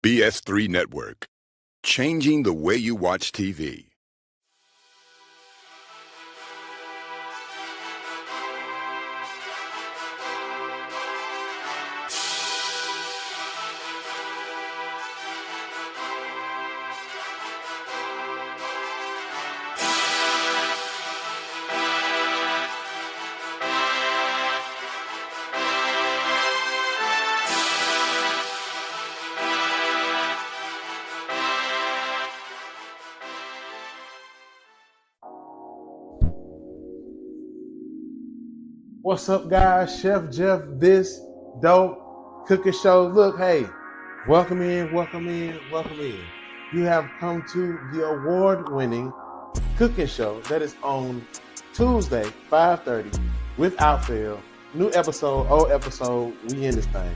BS3 Network, changing the way you watch TV. What's up, guys? Chef Jeff, this dope cooking show. Look, hey, welcome in, welcome in, welcome in. You have come to the award-winning cooking show that is on Tuesday, 5:30, without fail. New episode, old episode, we in this thing.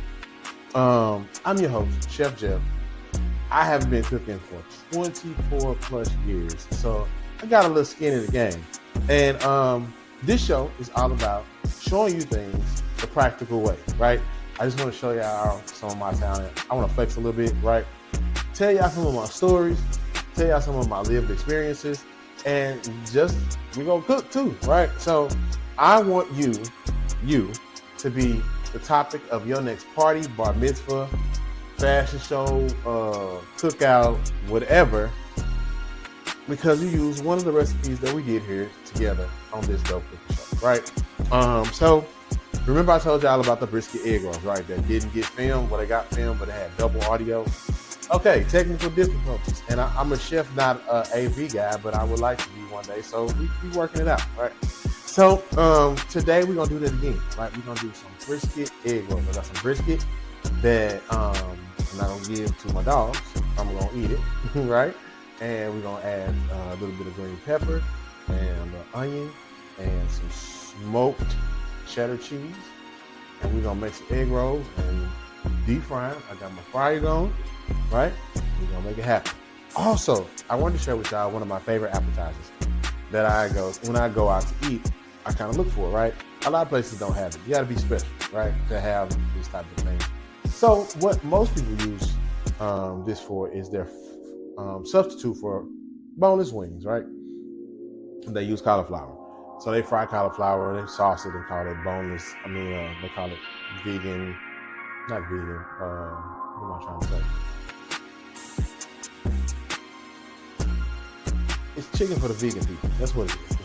I'm your host, Chef Jeff. I have been cooking for 24 plus years, so I got a little skin in the game. And this show is all about showing you things the practical way, right? I just want to show y'all some of my talent. I want to flex a little bit, right? Tell y'all some of my stories, tell y'all some of my lived experiences, and just we gonna cook too, right? So I want you to be the topic of your next party, bar mitzvah, fashion show, cookout, whatever, because you use one of the recipes that we did here together on this dope cooking show, right? So remember I told y'all about the Brisket Eggrolls, right? That didn't get filmed, but they got filmed, but it had double audio. Okay, technical difficulties. And I'm a chef, not a AV guy, but I would like to be one day. So we working it out, right? So today we're gonna do that again, right? We're gonna do some Brisket Eggrolls. I got some brisket that I'm not gonna give to my dogs. I'm gonna eat it, right? And we're gonna add a little bit of green pepper and a little onion and some smoked cheddar cheese. And we're gonna make some egg rolls and deep fry them. I got my fryer going, right? We're gonna make it happen. Also, I wanted to share with y'all one of my favorite appetizers that when I go out to eat, I kind of look for, right? A lot of places don't have it. You gotta be special, right? To have this type of thing. So what most people use this for is their substitute for boneless wings, right? They use cauliflower. So they fry cauliflower, they sauce it and call it boneless. They call it vegan, not vegan. What am I trying to say? It's chicken for the vegan people. That's what it is.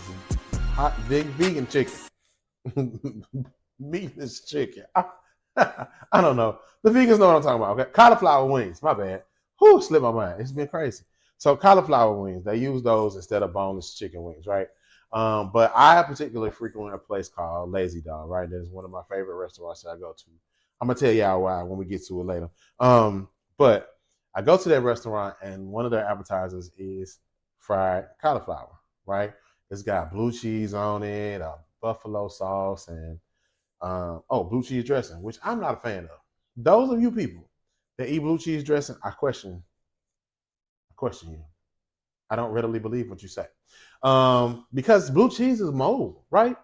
It's hot, big vegan chicken. Meatless chicken. I don't know. The vegans know what I'm talking about, okay? Cauliflower wings, my bad. Whew, slipped my mind. It's been crazy. So cauliflower wings, they use those instead of boneless chicken wings, right? But I particularly frequent a place called Lazy Dog, right? That is one of my favorite restaurants that I go to. I'm gonna tell y'all why when we get to it later. But I go to that restaurant and one of their appetizers is fried cauliflower, right? It's got blue cheese on it, buffalo sauce, and blue cheese dressing, which I'm not a fan of. Those of you people that eat blue cheese dressing, I question you. I don't readily believe what you say. Because blue cheese is mold, right?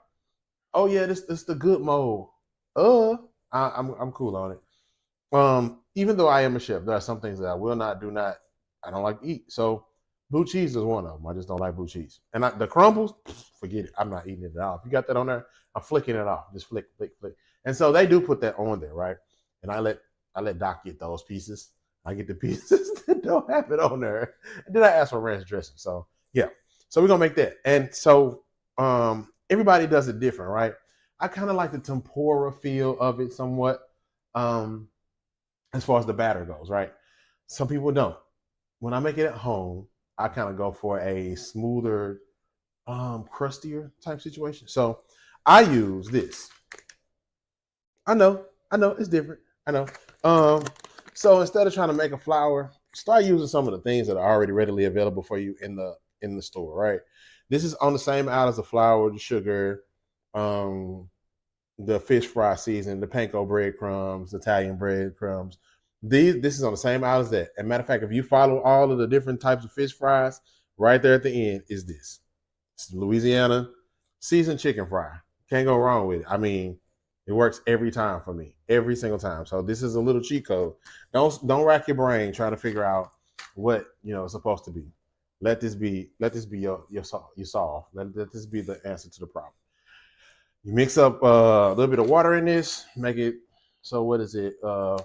Oh yeah, this the good mold. I'm cool on it. Even though I am a chef, there are some things that I will not, I don't like to eat. So blue cheese is one of them. I just don't like blue cheese. And the crumbles, forget it. I'm not eating it at all. If you got that on there, I'm flicking it off. Just flick. And so they do put that on there, right? And I let Doc get those pieces. I get the pieces that don't have it on there. And then I ask for ranch dressing. So yeah. So we're gonna make that. And so everybody does it different, right? I kind of like the tempura feel of it somewhat, as far as the batter goes, right? Some people don't. When I make it at home, I kind of go for a smoother, crustier type situation. So I use this. I know, it's different. I know. So instead of trying to make a flour, start using some of the things that are already readily available for you in the store, right? This is on the same aisle as the flour, the sugar, the fish fry seasoning, the panko breadcrumbs, Italian breadcrumbs. This is on the same aisle as that. As a matter of fact, if you follow all of the different types of fish fries, right there at the end is this. It's Louisiana seasoned chicken fry. Can't go wrong with it. I mean, It works every time for me, every single time. So this is a little cheat code. Don't rack your brain trying to figure out what it's supposed to be. Let this be your solve. Let this be the answer to the problem. You mix up a little bit of water in this, make it so what is it? Cold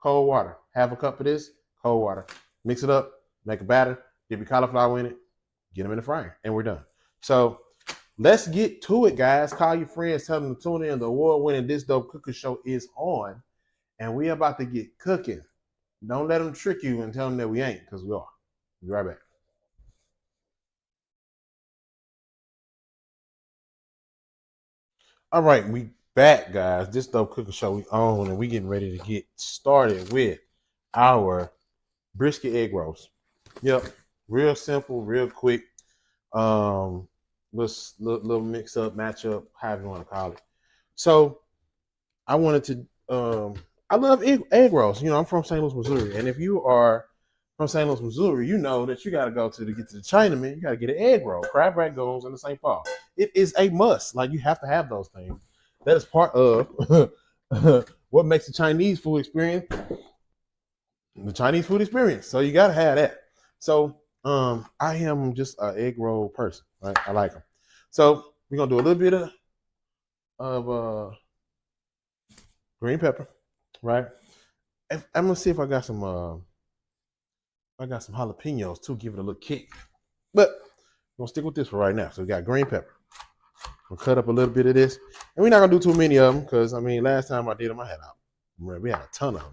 water. Half a cup of this, cold water. Mix it up, make a batter, dip your cauliflower in it, get them in the fryer, and we're done. So let's get to it, guys. Call your friends, tell them to tune in. The award-winning This Dope Cooking Show is on, and we're about to get cooking. Don't let them trick you and tell them that we ain't, because we are. Be right back. All right, we back, guys. This Dope Cooking Show we on, and we getting ready to get started with our brisket egg rolls. Yep, real simple, real quick. Little mix up, match up, however you want to call it. So I wanted to. I love egg rolls. I'm from St. Louis, Missouri, and if you are from St. Louis, Missouri, you know that you got to go to get to the Chinaman. You got to get an egg roll, crab rangoons, and the St. Paul. It is a must. Like, you have to have those things. That is part of what makes the Chinese food experience the Chinese food experience. So you got to have that. So I am just an egg roll person. Right? I like them. So we're gonna do a little bit of green pepper, right? I'm gonna see if I got some jalapenos to give it a little kick. But we're gonna stick with this for right now. So we got green pepper. We'll cut up a little bit of this, and we're not gonna do too many of them because last time I did them, we had a ton of them.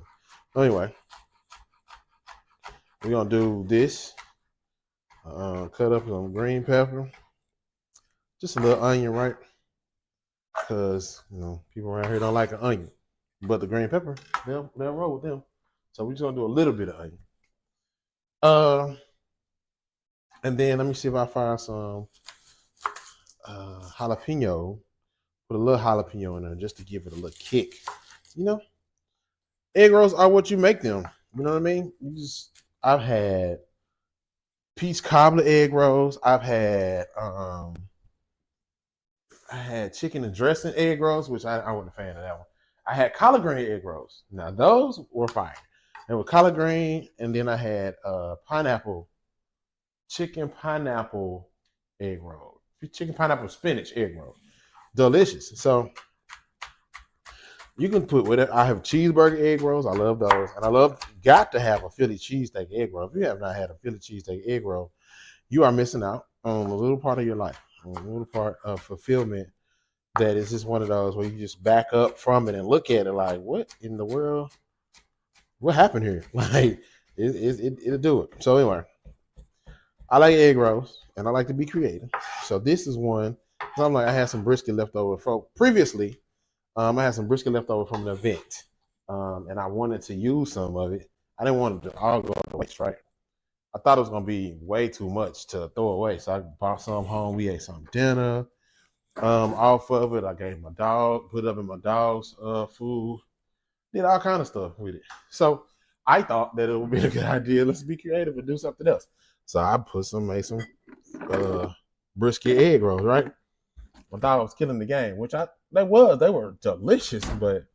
Anyway, we're gonna do this. Cut up some green pepper, just a little onion, right? Because people around here don't like an onion, but the green pepper they'll roll with them. So we're just gonna do a little bit of onion. And then let me see if I find some jalapeno. Put a little jalapeno in there just to give it a little kick. Egg rolls are what you make them. You know what I mean? I've had peach cobbler egg rolls. I had chicken and dressing egg rolls, which I wasn't a fan of that one. I had collard green egg rolls. Now those were fire. They were collard green, and then I had chicken pineapple egg roll, chicken pineapple spinach egg roll, delicious. So you can put whatever. I have cheeseburger egg rolls. I love those, and got to have a Philly cheesesteak egg roll. If you have not had a Philly cheesesteak egg roll, you are missing out on a little part of your life, a little part of fulfillment. That is just one of those where you just back up from it and look at it like, what in the world? What happened here? Like, it'll do it. So anyway, I like egg rolls, and I like to be creative. So this is one. So I had some brisket left over from previously. I had some brisket left over from an event, and I wanted to use some of it. I didn't want it to all go to waste, right? I thought it was going to be way too much to throw away, so I bought some home. We ate some dinner. Off of it, I gave my dog, put it up in my dog's food, did all kind of stuff with it. So I thought that it would be a good idea. Let's be creative and do something else. So I made some brisket egg rolls, right? My dog was killing the game, which they were delicious, but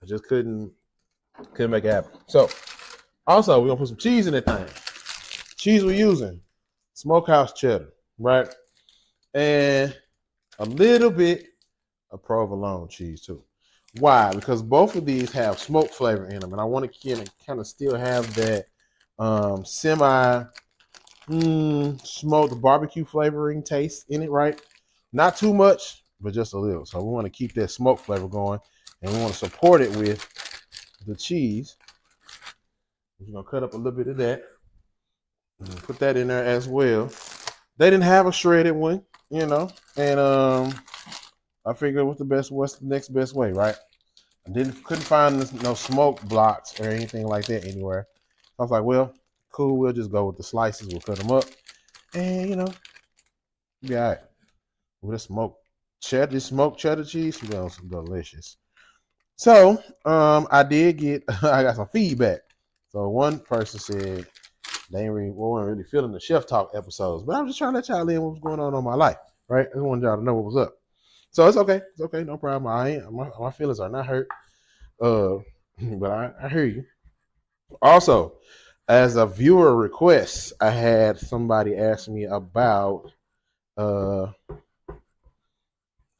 I just couldn't make it happen. So also we're gonna put some cheese in that thing. Cheese we're using, smokehouse cheddar, right? And a little bit of provolone cheese too. Why? Because both of these have smoke flavor in them, and I want to kind of still have that semi smoked barbecue flavoring taste in it, right? Not too much, but just a little. So we want to keep that smoke flavor going, and we want to support it with the cheese. We're gonna cut up a little bit of that and put that in there as well. They didn't have a shredded one, and I figured what's the next best way, right? I couldn't find no smoke blocks or anything like that anywhere. I was like, well, cool, we'll just go with the slices. We'll cut them up, and be all right. With smoked cheddar cheese, it's delicious. So I got some feedback. So one person said they weren't really feeling the chef talk episodes, but I'm just trying to let y'all in what was going on my life, right? I just wanted y'all to know what was up. So it's okay. It's okay. No problem. I ain't, my feelings are not hurt. But I hear you. Also, as a viewer request, I had somebody ask me about uh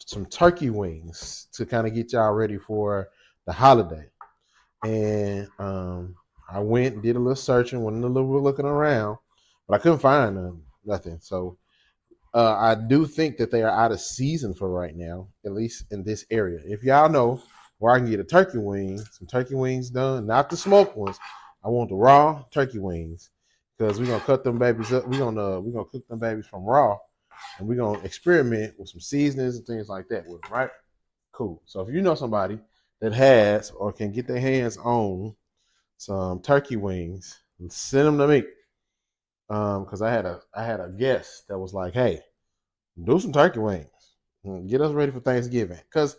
some turkey wings to kind of get y'all ready for the holiday. And I went and did a little searching, went a little looking around, but I couldn't find nothing. So I do think that they are out of season for right now, at least in this area. If y'all know where I can get a turkey wing, some turkey wings done, not the smoked ones. I want the raw turkey wings because we're gonna cut them babies up. We're gonna cook them babies from raw, and we're gonna experiment with some seasonings and things like that with them, right? Cool. So if you know somebody that has or can get their hands on some turkey wings, send them to me. Because I had a guest that was like, "Hey, do some turkey wings, get us ready for Thanksgiving." Because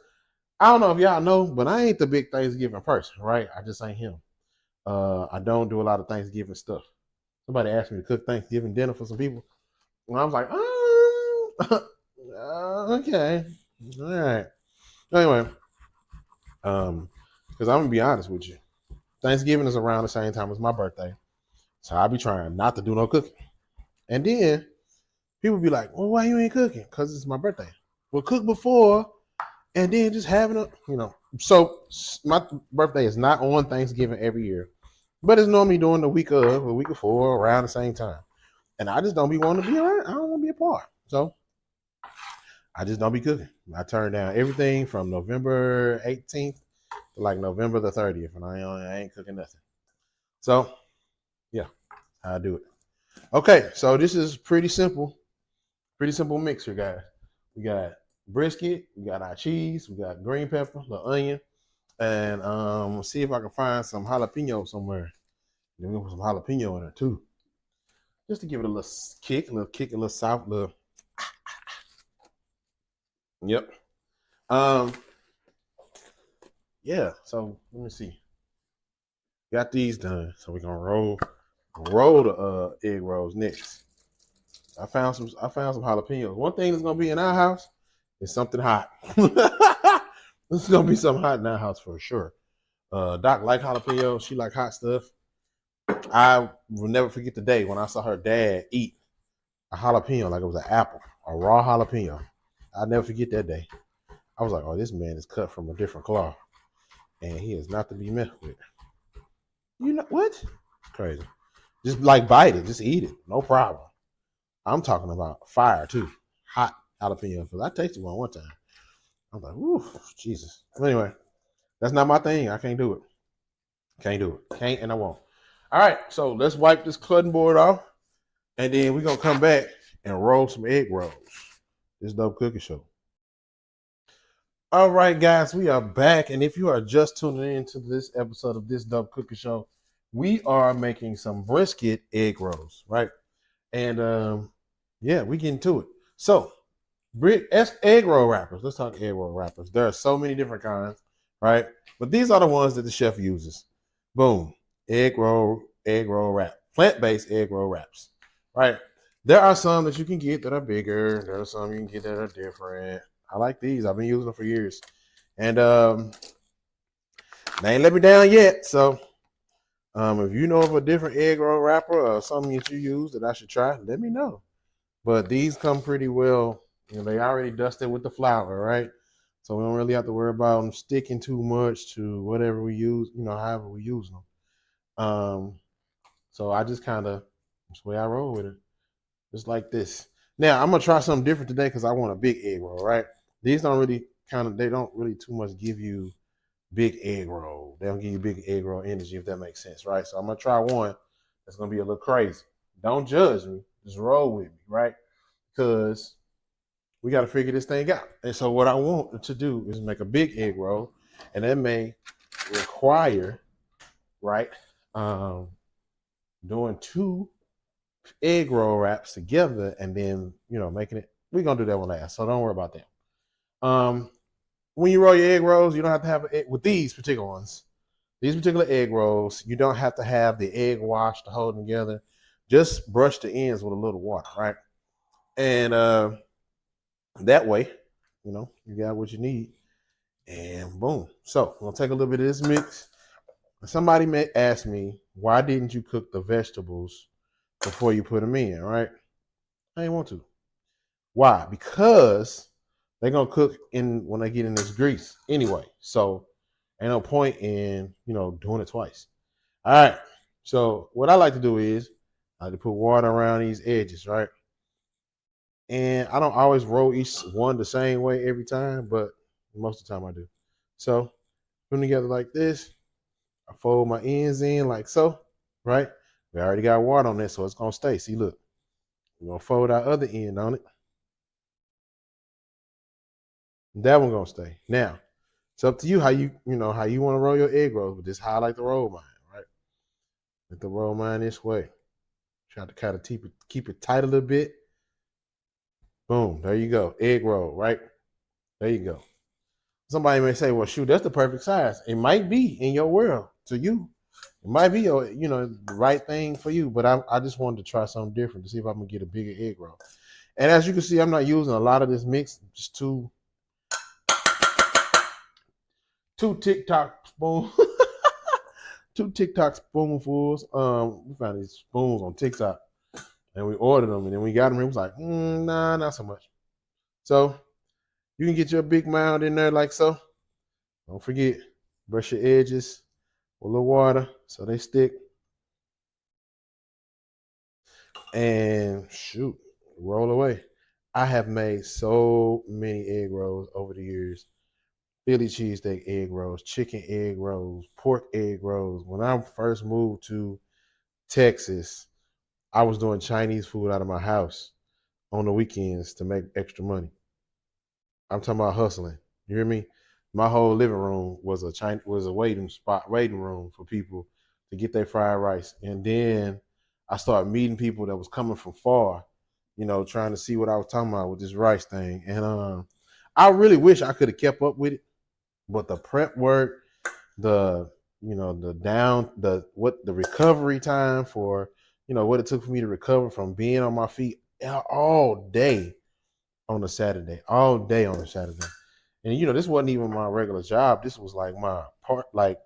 I don't know if y'all know, but I ain't the big Thanksgiving person, right? I just ain't him. I don't do a lot of Thanksgiving stuff. Somebody asked me to cook Thanksgiving dinner for some people, and I was like, okay, all right. Anyway, because I'm gonna be honest with you, Thanksgiving is around the same time as my birthday, so I'll be trying not to do no cooking. And then people be like, "Well, why you ain't cooking?" Because it's my birthday. Well, cook before, and then just having a. So my birthday is not on Thanksgiving every year, but it's normally during the week of, or week before, around the same time. And I just don't be wanting to be around. I don't want to be a part. So I just don't be cooking. I turn down everything from November 18th to like November the 30th, and I ain't cooking nothing. So yeah, I do it. Okay, so this is pretty simple mix here, guys. We got brisket, we got our cheese, we got green pepper, the onion, and see if I can find some jalapeno somewhere. Then we put some jalapeno in there too, just to give it a little kick, a little soft, little. Yep. Um. Yeah. So let me see. Got these done, so we're gonna roll the egg rolls next. I found some jalapenos. One thing that's gonna be in our house is something hot. There's gonna be something hot in our house for sure. Doc like jalapenos. She like hot stuff. I will never forget the day when I saw her dad eat a jalapeno like it was an apple, a raw jalapeno. I'll never forget that day. I was like, "Oh, this man is cut from a different cloth, and he is not to be messed with." You know what? Crazy. Just like bite it, just eat it, no problem. I'm talking about fire too, hot jalapeno. Because I tasted one time. I'm like, "Ooh, Jesus." Anyway, that's not my thing. I can't do it. Can't do it. Can't and I won't. All right, so let's wipe this cutting board off, and then we're gonna come back and roll some egg rolls. This dope cookie show. All right, guys, we are back, and if you are just tuning in to this episode of this dope cookie show, we are making some brisket egg rolls, right? And yeah, we get into it. So, egg roll wrappers. Let's talk egg roll wrappers. There are so many different kinds, right? But these are the ones that the chef uses. Boom, egg roll wrap, plant-based egg roll wraps, right? There are some that you can get that are bigger. There are some you can get that are different. I like these. I've been using them for years, and they ain't let me down yet. So, if you know of a different egg roll wrapper or something that you use that I should try, let me know. But these come pretty well. They already dusted with the flour, right? So we don't really have to worry about them sticking too much to whatever we use, however we use them. So I just that's the way I roll with it. Just like this. Now I'm gonna try something different today because I want a big egg roll, right? These they don't really too much give you big egg roll. They don't give you big egg roll energy, if that makes sense, right? So I'm gonna try one that's gonna be a little crazy. Don't judge me, just roll with me, right? Because we got to figure this thing out. And so what I want to do is make a big egg roll, and that may require, right, doing two egg roll wraps together and then, making it. We're going to do that one last, so don't worry about that. When you roll your egg rolls, you don't have to have with these particular ones. These particular egg rolls, you don't have to have the egg wash to hold them together. Just brush the ends with a little water, right? And that way, you got what you need. And boom. So I'm gonna take a little bit of this mix. Somebody may ask me, why didn't you cook the vegetables before you put them in, right? I didn't want to. Why? Because they're gonna cook in when they get in this grease anyway. So ain't no point in doing it twice. All right. So what I like to do is I like to put water around these edges, right? And I don't always roll each one the same way every time, but most of the time I do. So put them together like this. I fold my ends in like so, right? We already got water on this, so it's gonna stay. See, look, we're gonna fold our other end on it. That one gonna stay. Now, it's up to you how you want to roll your egg rolls, but this is how I like to roll mine, right? Like to roll mine this way. Try to kind of keep it tight a little bit. Boom, there you go. Egg roll, right? There you go. Somebody may say, well, shoot, that's the perfect size. It might be in your world to you. It might be the right thing for you, but I just wanted to try something different to see if I can get a bigger egg roll. And as you can see, I'm not using a lot of this mix, just two TikTok spoons, two TikTok spoonfuls. We found these spoons on TikTok, and we ordered them, and then we got them. And it was like, nah, not so much. So you can get your big mound in there like so. Don't forget, brush your edges with a little water so they stick. And shoot, roll away. I have made so many egg rolls over the years. Philly cheesesteak egg rolls, chicken egg rolls, pork egg rolls. When I first moved to Texas, I was doing Chinese food out of my house on the weekends to make extra money. I'm talking about hustling. You hear me? My whole living room was a waiting room for people to get their fried rice. And then I started meeting people that was coming from far, trying to see what I was talking about with this rice thing. And I really wish I could have kept up with it, but the prep work, the recovery time for what it took for me to recover from being on my feet all day on a Saturday, and this wasn't even my regular job. This was like my part, like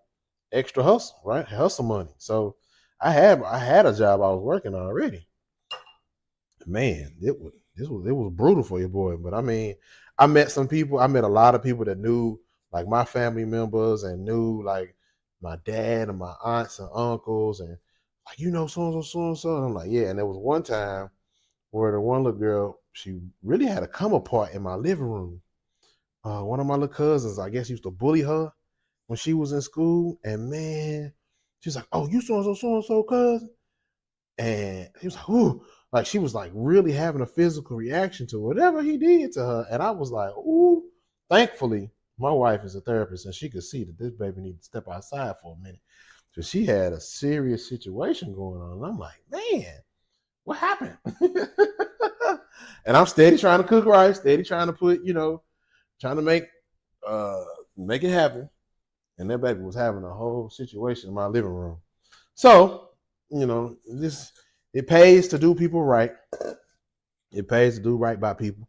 extra hustle, right? Hustle money. So I had a job I was working already. Man, it was brutal for your boy. But I mean, I met a lot of people that knew like my family members and knew like my dad and my aunts and uncles and like so and so. And I'm like, yeah. And there was one time where the one little girl, she really had a come apart in my living room. One of my little cousins, I guess, used to bully her when she was in school. And man, she's like, oh, you so and so cousin. And he was like, ooh, like she was like really having a physical reaction to whatever he did to her. And I was like, ooh, thankfully, my wife is a therapist and she could see that this baby needed to step outside for a minute. So she had a serious situation going on. And I'm like, man, what happened? And I'm steady trying to cook rice, steady trying to put, trying to make it happen. And that baby was having a whole situation in my living room. So, it pays to do people right. It pays to do right by people.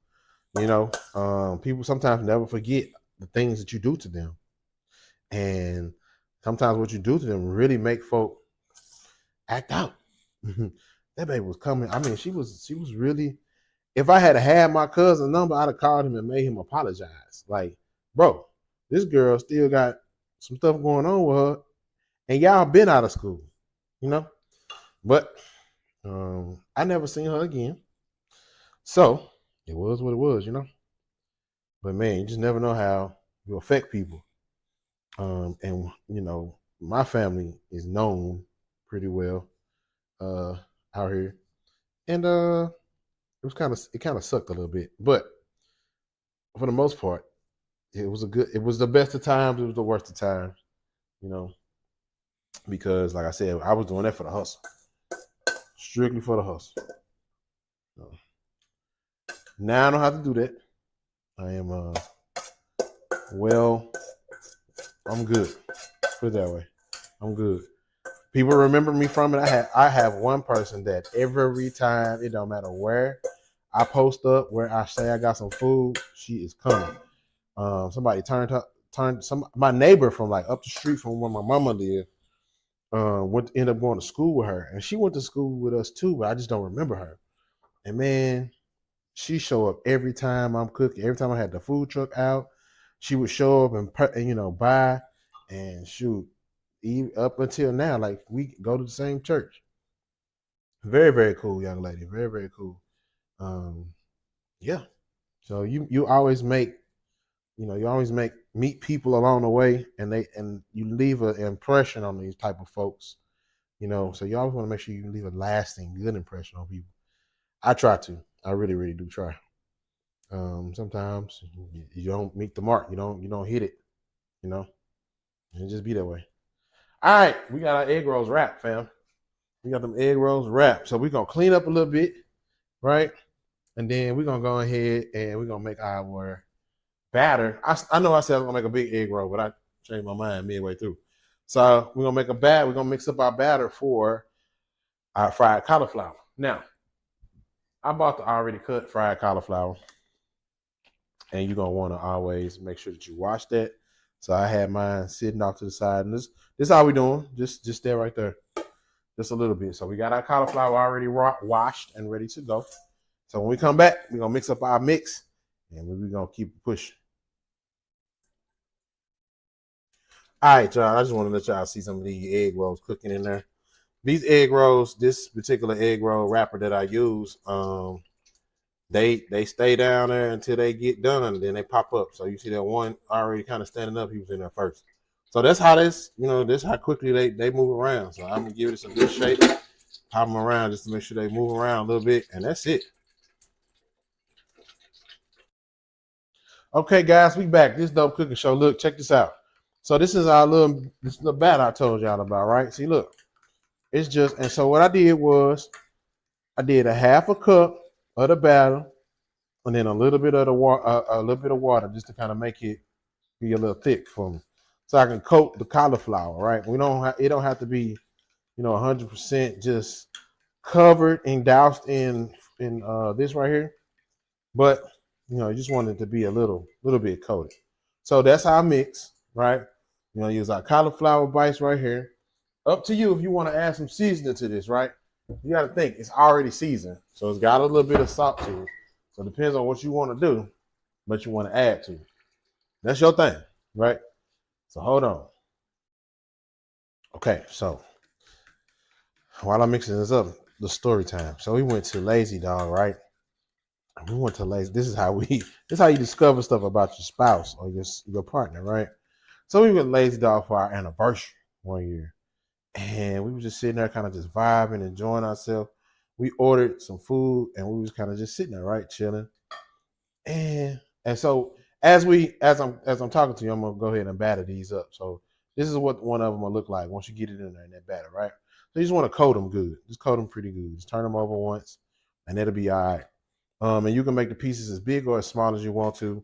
People sometimes never forget the things that you do to them. And sometimes what you do to them really make folk act out. That baby was coming. I mean, she was really, if I had my cousin's number, I'd have called him and made him apologize. Like, bro, this girl still got some stuff going on with her, and y'all been out of school, But I never seen her again. So it was what it was, But man, you just never know how you affect people. And my family is known pretty well out here. And it kind of sucked a little bit. But for the most part, it was the best of times, it was the worst of times, because like I said, I was doing that for the hustle. Strictly for the hustle. So, now I don't have to do that. I am I'm good. Put it that way. I'm good. People remember me from it. I have one person that every time, it don't matter where I post up, where I say I got some food, she is coming. Somebody my neighbor from like up the street from where my mama lived. Ended up going to school with her, and she went to school with us too, but I just don't remember her. And man, she show up every time I'm cooking. Every time I had the food truck out, she would show up and buy and shoot. Even up until now, like we go to the same church. Very very cool young lady. Very very cool. Um, yeah. So you always make you always meet people along the way, and you leave an impression on these type of folks. So you always want to make sure you leave a lasting good impression on people. I try to. I really really do try. Sometimes you don't meet the mark. You don't hit it. You know, and just be that way. All right, we got our egg rolls wrapped, fam. We got them egg rolls wrapped. So we're gonna clean up a little bit, right? And then we're gonna go ahead and we're gonna make our batter. I know I said I was gonna make a big egg roll, but I changed my mind midway through. So we're gonna make a batter. We're gonna mix up our batter for our fried cauliflower. Now, I bought the already cut fried cauliflower, and you're gonna want to always make sure that you wash that. So I had mine sitting off to the side, and this is how we doing. Just stay right there, just a little bit. So we got our cauliflower already washed and ready to go. So when we come back, we're gonna mix up our mix, and we're gonna keep pushing. All right, y'all. I just want to let y'all see some of these egg rolls cooking in there. These egg rolls, this particular egg roll wrapper that I use, they stay down there until they get done, and then they pop up. So you see that one already kind of standing up. He was in there first. So that's how this how quickly they move around. So I'm gonna give it some good shape, pop them around just to make sure they move around a little bit, and that's it. Okay, guys, we back. This dope cooking show. Look, check this out. So this is the batter I told y'all about, right? See, look, it's just and so what I did was I did a half a cup of the batter, and then a little bit of the water, a little bit of water, just to kind of make it be a little thick for me, so I can coat the cauliflower. Right? It don't have to be 100% just covered and doused in this right here, but you just want it to be a little bit coated. So that's how I mix. Right? Use our cauliflower bites right here. Up to you if you want to add some seasoning to this. Right? You got to think it's already seasoned, so it's got a little bit of salt to it. So it depends on what you want to do, but you want to add to it. That's your thing, right? So hold on. Okay, so while I'm mixing this up, the story time. So we went to Lazy Dog, right? We went to Lazy. This is how you discover stuff about your spouse or your partner, right? So we went to Lazy Dog for our anniversary one year, and we were just sitting there, kind of just vibing, enjoying ourselves. We ordered some food, and we was kind of just sitting there, right, chilling. And so as I'm talking to you, I'm gonna go ahead and batter these up. So this is what one of them will look like once you get it in there in that batter, right? So you just want to coat them good. Just coat them pretty good. Just turn them over once, and it'll be all right. And you can make the pieces as big or as small as you want to.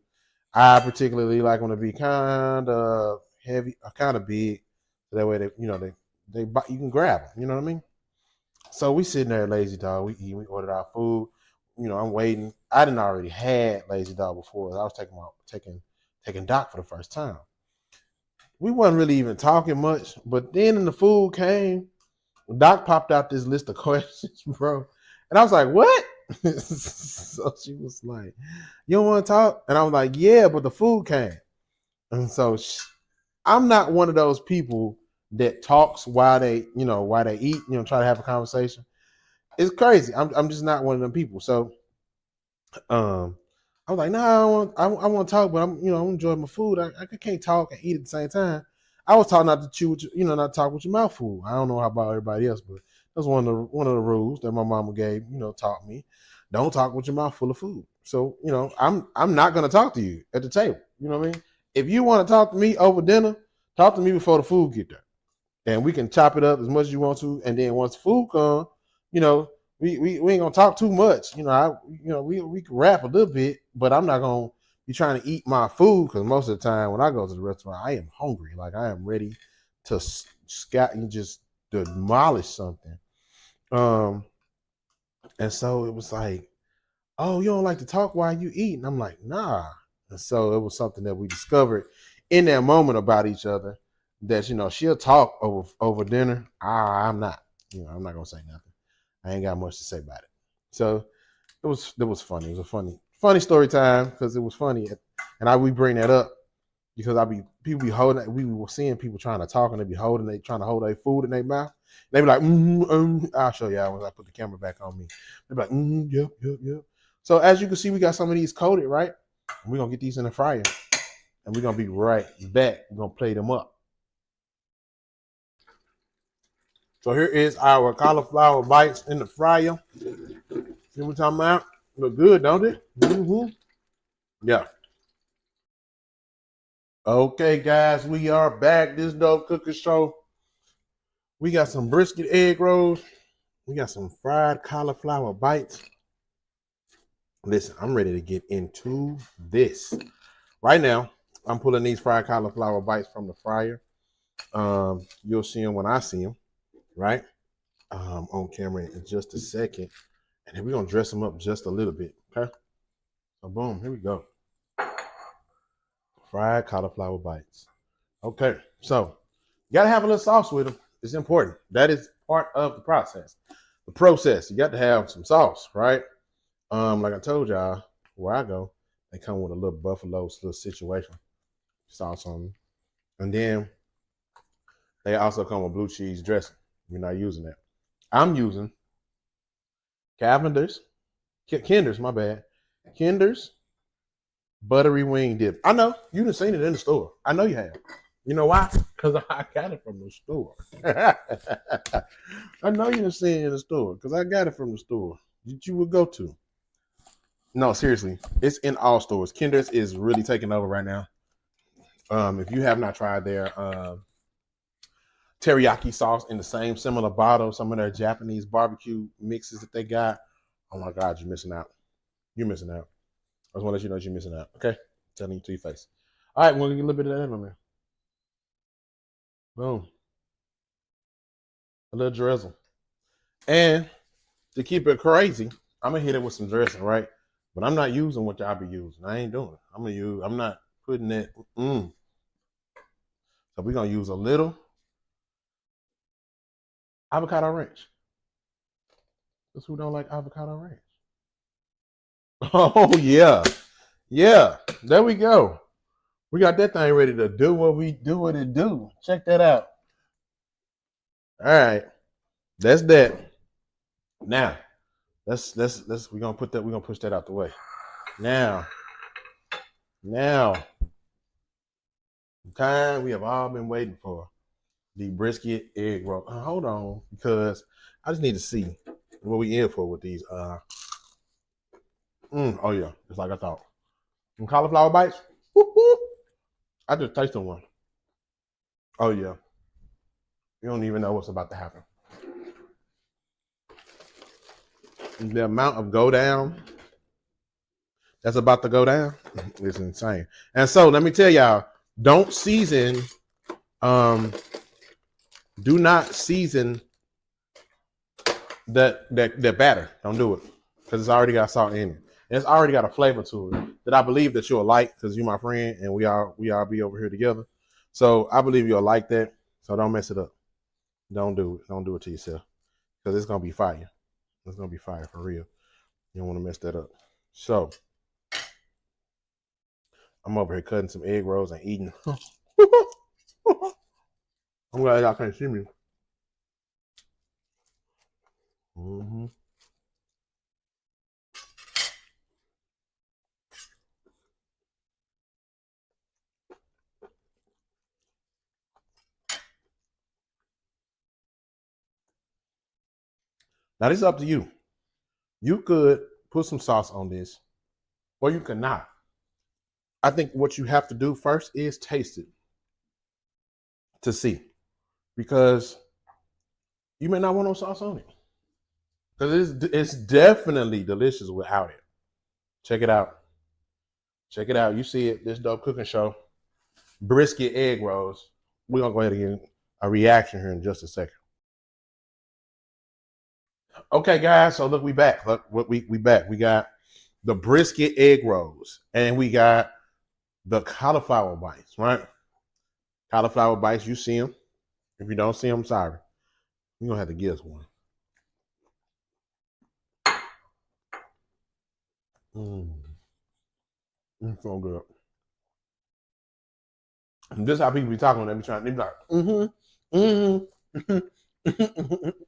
I particularly like them to be kind of heavy, kind of big, so that way they you can grab them. You know what I mean? So we sitting there at Lazy Dog. We eat. We ordered our food. I'm waiting. I didn't already had Lazy Dog before. I was taking Doc for the first time. We wasn't really even talking much, but then when the food came, Doc popped out this list of questions, bro, and I was like, "What?" So she was like, "You don't want to talk?" And I was like, "Yeah, but the food came." And so I'm not one of those people that talks while they eat. Try to have a conversation. It's crazy. I'm just not one of them people. So I was like, nah, I want to talk, but I'm enjoying my food. I can't talk and eat at the same time. I was taught not to chew, not talk with your mouth full. I don't know how about everybody else, but that's one of the rules that my mama gave, taught me. Don't talk with your mouth full of food. So, I'm not gonna talk to you at the table. You know what I mean? If you want to talk to me over dinner, talk to me before the food get there, and we can chop it up as much as you want to. And then once the food comes, you know, we ain't gonna talk too much. We can rap a little bit, but I'm not gonna be trying to eat my food because most of the time when I go to the restaurant, I am hungry. Like I am ready to scat and just demolish something. Um, and so it was like, oh, you don't like to talk while you eat? And I'm like, nah. And so it was something that we discovered in that moment about each other. That she'll talk over dinner. I'm not. I'm not gonna say nothing. I ain't got much to say about it. So it was funny. It was a funny story time because it was funny, and we bring that up because people be holding. We were seeing people trying to talk and they trying to hold their food in their mouth. They be like, I'll show y'all when I put the camera back on me. They be like, yep, yep, yep. So as you can see, we got some of these coated, right? And we're gonna get these in the fryer, and we're gonna be right back. We're gonna plate them up. So here is our cauliflower bites in the fryer. See what I'm talking about? Look good, don't it? Mm-hmm. Yeah. Okay, guys, we are back. This dope cooking show. We got some brisket egg rolls. We got some fried cauliflower bites. Listen, I'm ready to get into this. Right now, I'm pulling these fried cauliflower bites from the fryer. You'll see them when I see them, right? On camera in just a second. And then we're going to dress them up just a little bit, okay? So boom, here we go. Fried cauliflower bites. Okay, so you got to have a little sauce with them. It's important. That is part of the process. The process, you got to have some sauce, right? Like I told y'all, where I go, they come with a little buffalo's little situation sauce on them. And then they also come with blue cheese dressing. We're not using that. I'm using Kinder's, my bad. Kinder's buttery wing dip. I know you done seen it in the store. I know you have. You know why? Because I got it from the store. I know you done seen it in the store because I got it from the store that you would go to. No, seriously, it's in all stores. Kinder's is really taking over right now. If you have not tried their teriyaki sauce in the same similar bottle, some of their Japanese barbecue mixes that they got, oh my God, you're missing out. You're missing out. I just want to let you know you're missing out. Okay, telling you to your face. All right, we're gonna get a little bit of that in there. Boom, a little drizzle, and to keep it crazy, I'm gonna hit it with some dressing, right? But I'm not using what y'all be using. I ain't doing it. I'm not putting that. So we're gonna use a little avocado ranch. Because who don't like avocado ranch? Oh yeah, yeah. There we go. We got that thing ready to do what we do what it do. Check that out. All right, that's that. Now, let's we're gonna push that out the way. Now, time we have all been waiting for the brisket egg roll. Hold on, because I just need to see what we in for with these. Oh yeah, just like I thought. Some cauliflower bites. Woo-hoo. I just tasted one. Oh yeah, you don't even know what's about to happen. The amount of go down that's about to go down is insane. And so let me tell y'all, don't season. Do not season that batter. Don't do it because it's already got salt in it. And it's already got a flavor to it that I believe that you'll like because you're my friend and we all be over here together. So I believe you'll like that. So don't mess it up. Don't do it. Don't do it to yourself because it's gonna be fire. It's gonna be fire for real. You don't want to mess that up. So I'm over here cutting some egg rolls and eating. I'm glad y'all can't see me. Mm-hmm. Now this is up to you. You could put some sauce on this, or you could not. I think what you have to do first is taste it to see, because you may not want no sauce on it. Because it's definitely delicious without it. Check it out. Check it out. You see it. This dope cooking show. Brisket egg rolls. We're gonna go ahead and get a reaction here in just a second. Okay, guys. So look, we back. Look, we back. We got the brisket egg rolls, and we got the cauliflower bites, right? Cauliflower bites, you see them. If you don't see them, sorry. You're going to have to give us one. It's so good. And this is how people be talking when they be trying. They be like,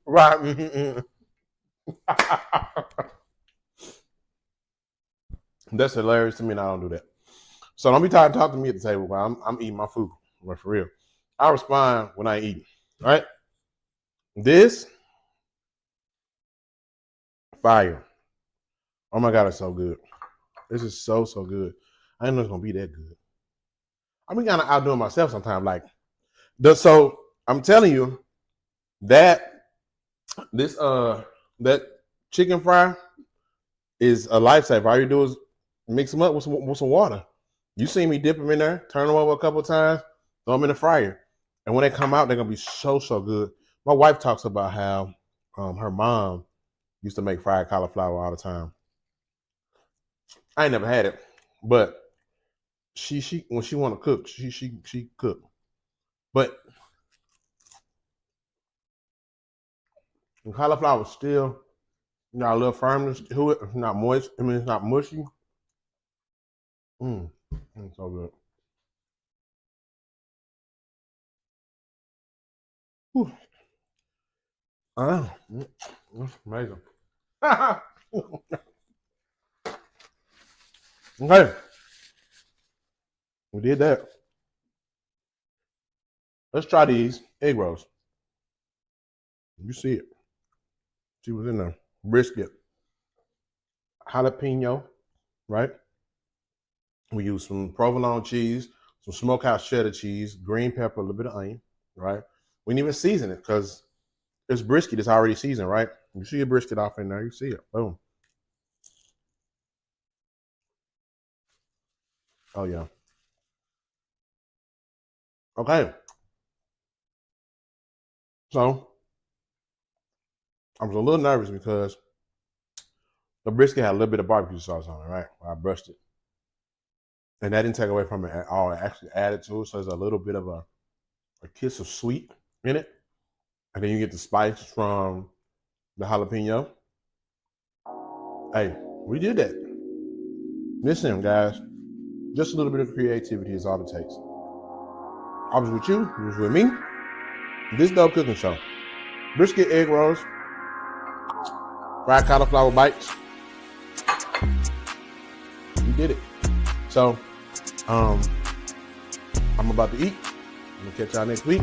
right. That's hilarious to me, and I don't do that. So don't be trying to talk to me at the table while I'm eating my food. But for real, I respond when I eat. All right, this fire. Oh my god, it's so good. This is so good. I didn't know it's gonna be that good. I be kind of outdoing myself sometimes. Like, so I'm telling you that this that chicken fry is a lifesaver. All you do is mix them up with some water. You see me dip them in there, turn them over a couple of times, throw them in the fryer, and when they come out, they're gonna be so good. My wife talks about how her mom used to make fried cauliflower all the time. I ain't never had it, but she when she want to cook, she cook. But the cauliflower still got a little firmness to it. It's not moist. I mean, it's not mushy. It's so good. Whew. That's amazing. Okay, we did that. Let's try these egg rolls. You see it. See what's in there. Brisket, jalapeno, right? We use some provolone cheese, some smokehouse cheddar cheese, green pepper, a little bit of onion, right? We didn't even season it because it's brisket. It's already seasoned, right? You see your brisket off in there. You see it. Boom. Oh, yeah. Okay. So I was a little nervous because the brisket had a little bit of barbecue sauce on it, right? I brushed it. And that didn't take away from it at all. It actually added to it. So there's a little bit of a kiss of sweet in it. And then you get the spice from the jalapeno. Hey, we did that. Listen, guys, just a little bit of creativity is all it takes. I was with you. You was with me. This Dope Cooking Show. Brisket egg rolls. Fried cauliflower bites. We did it. So, I'm about to eat. I'm going to catch y'all next week.